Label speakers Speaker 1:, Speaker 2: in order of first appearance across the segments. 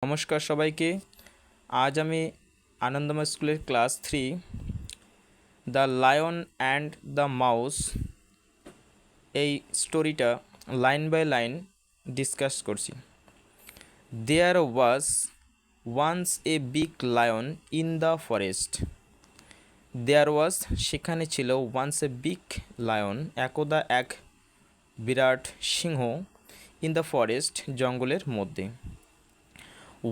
Speaker 1: নমস্কার সবাইকে। আজ আমি আনন্দময় স্কুলের class 3 the lion and the mouse এই স্টোরিটা লাইন বাই লাইন ডিসকাস করছি। There was once a big lion in the forest. There was সেখানে ছিল, ওয়ান্স এ বিগ লায়ন একদা এক বিরাট সিংহ, ইন দ্য ফরেস্ট জঙ্গলের মধ্যে।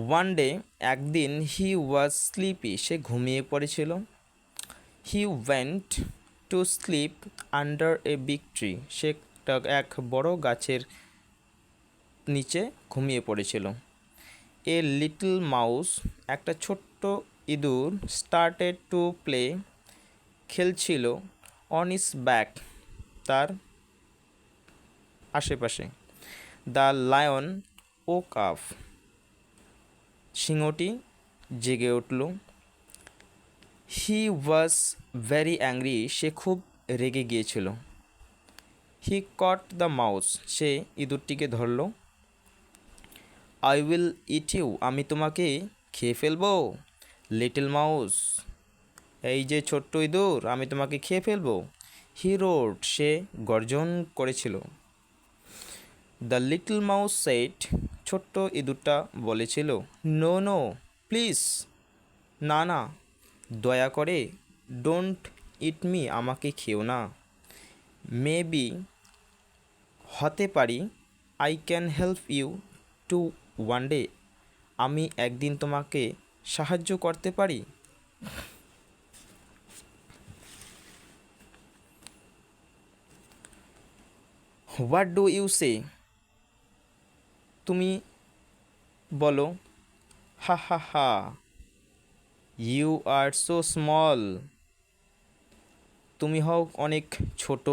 Speaker 1: ওয়ান ডে একদিন, হি ওয়াজ স্লিপি সে ঘুমিয়ে পড়েছিল। He went to sleep under a big tree সে এক বড় গাছের নিচে ঘুমিয়ে পড়েছিল। এ লিটল মাউস একটা ছোট্ট ইঁদুর স্টার্টেড টু প্লে খেলছিল অন ইস ব্যাক তার আশেপাশে। দ্য লায়ন ওক আপ সিংহটি জেগে উঠল। হি ওয়াজ ভেরি অ্যাংরি সে খুব রেগে গিয়েছিল। হি কট দ্য মাউস সে ইঁদুরটিকে ধরল। আই উইল ইট ইউ আমি তোমাকে খেয়ে ফেলবো। লিটল মাউস এই যে ছোট্ট ইঁদুর, আমি তোমাকে খেয়ে ফেলবো। হি রোড সে গর্জন করেছিল। দ্য লিটল মাউস সেড ছোট্ট ইঁদুরটা বলেছিল, নো নো প্লিজ না না দয়া করে, ডোন্ট ইট মি আমাকে খেও না। মেবি হতে পারি, I can help you to one day আমি একদিন তোমাকে সাহায্য করতে পারি। হোয়াট ডু ইউ সে তুমি বলো। হা হা হা ইউ আর সো স্মল তুমি হও অনেক ছোট।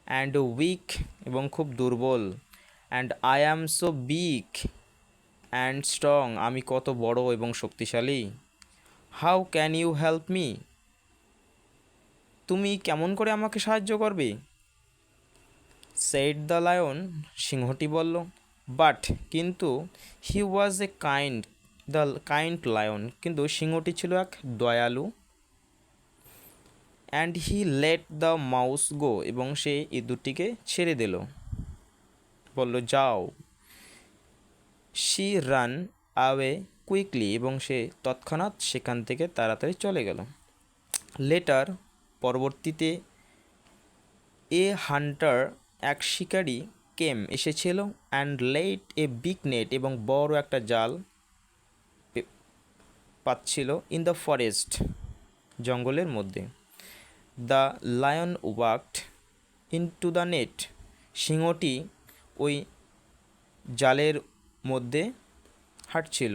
Speaker 1: অ্যান্ড উইক এবং খুব দুর্বল। And I am so big and strong আমি কত বড় এবং শক্তিশালী। How can you help me তুমি কেমন করে আমাকে সাহায্য করবে। সেড দ্য লায়ন সিংহটি বলল। বাট কিন্তু, হি ওয়াজ এ কাইন্ড লায়ন কিন্তু সিংহটি ছিল এক দয়ালু। And he let the mouse go এবং সে ইঁদুরটিকে ছেড়ে দিল, বলল যাও। শি রান আওয়ে কুইকলি এবং সে তৎক্ষণাৎ সেখান থেকে তাড়াতাড়ি চলে গেল। লেটার পরবর্তীতে, এ হান্টার এক শিকারী কেম এসেছিল। And let a big net এবং বড় একটা জাল পাচ্ছিল। ইন দ্য ফরেস্ট জঙ্গলের মধ্যে। The lion walked into the net সিংহটি ওই জালের মধ্যে হাঁটছিল।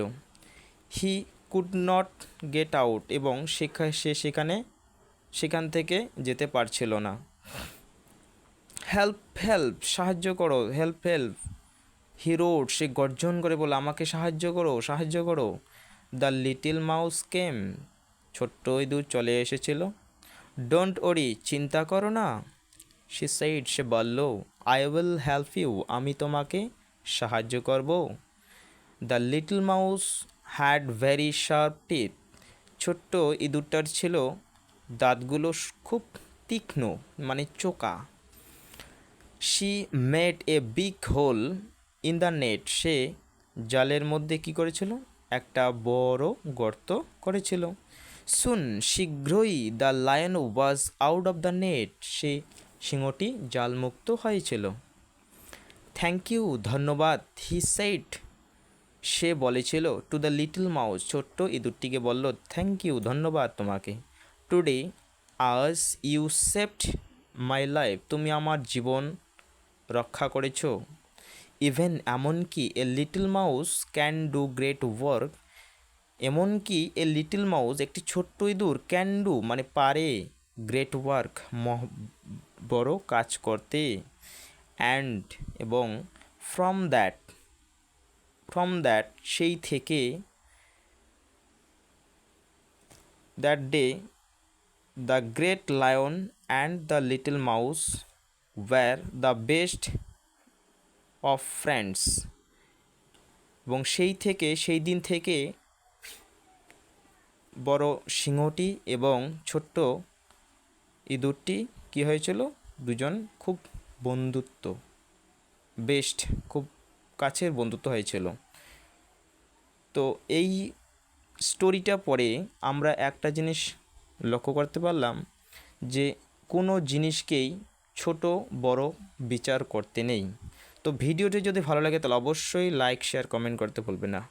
Speaker 1: He could not get out এবং সে সেখান থেকে যেতে পারছিল না। হেল্প হেল্প সাহায্য করো, হেল্প হেল্প হি রোড সে গর্জন করে বলে, আমাকে সাহায্য করো সাহায্য করো। দ্য লিটল মাউস কেম ছোট্ট ইঁদুর চলে এসেছিল। ডোন্ট ওরি চিন্তা করো না। সে সেইড সে বলল, আই উইল হেল্প ইউ আমি তোমাকে সাহায্য করব। The little mouse had very sharp teeth ছোট্ট ইঁদুরটার ছিল দাঁতগুলো খুব তীক্ষ্ণ মানে চোকা। She made a big hole in the net সে জালের মধ্যে কি করেছিল, একটা বড় গর্ত করেছিল। সুন শীঘ্রই the lion was out of the net সে সিংহটি জালমুক্ত হয়েছিল। থ্যাংক ইউ ধন্যবাদ। হি সেইড সে বলেছিল টু দ্য লিটল মাউস ছোট্ট ইঁদুরটিকে বলল, থ্যাংক ইউ ধন্যবাদ তোমাকে। টুডে আজ ইউ সেভড মাই লাইফ তুমি আমার জীবন রক্ষা করেছ। ইভেন এমনকি a little mouse can do great work এমনকি এ লিটল মাউস একটি ছোট্ট ইঁদুর ক্যান ডু মানে পারে, গ্রেট ওয়ার্ক বড় কাজ করতে। অ্যান্ড এবং ফ্রম দ্যাট সেই থেকে, that day the great lion and the little mouse were the best of friends এবং সেই দিন থেকে বড় সিংহটি এবং ছোট্ট ইঁদুরটি কী হয়েছিল, দুজন খুব বন্ধুত্ব, খুব কাছের বন্ধুত্ব হয়েছিল। তো এই স্টোরিটা পড়ে আমরা একটা জিনিস লক্ষ্য করতে পারলাম যে কোনো জিনিসকেই ছোট বড় বিচার করতে নেই। তো ভিডিওটি যদি ভালো লাগে তাহলে অবশ্যই লাইক শেয়ার কমেন্ট করতে ভুলবে না।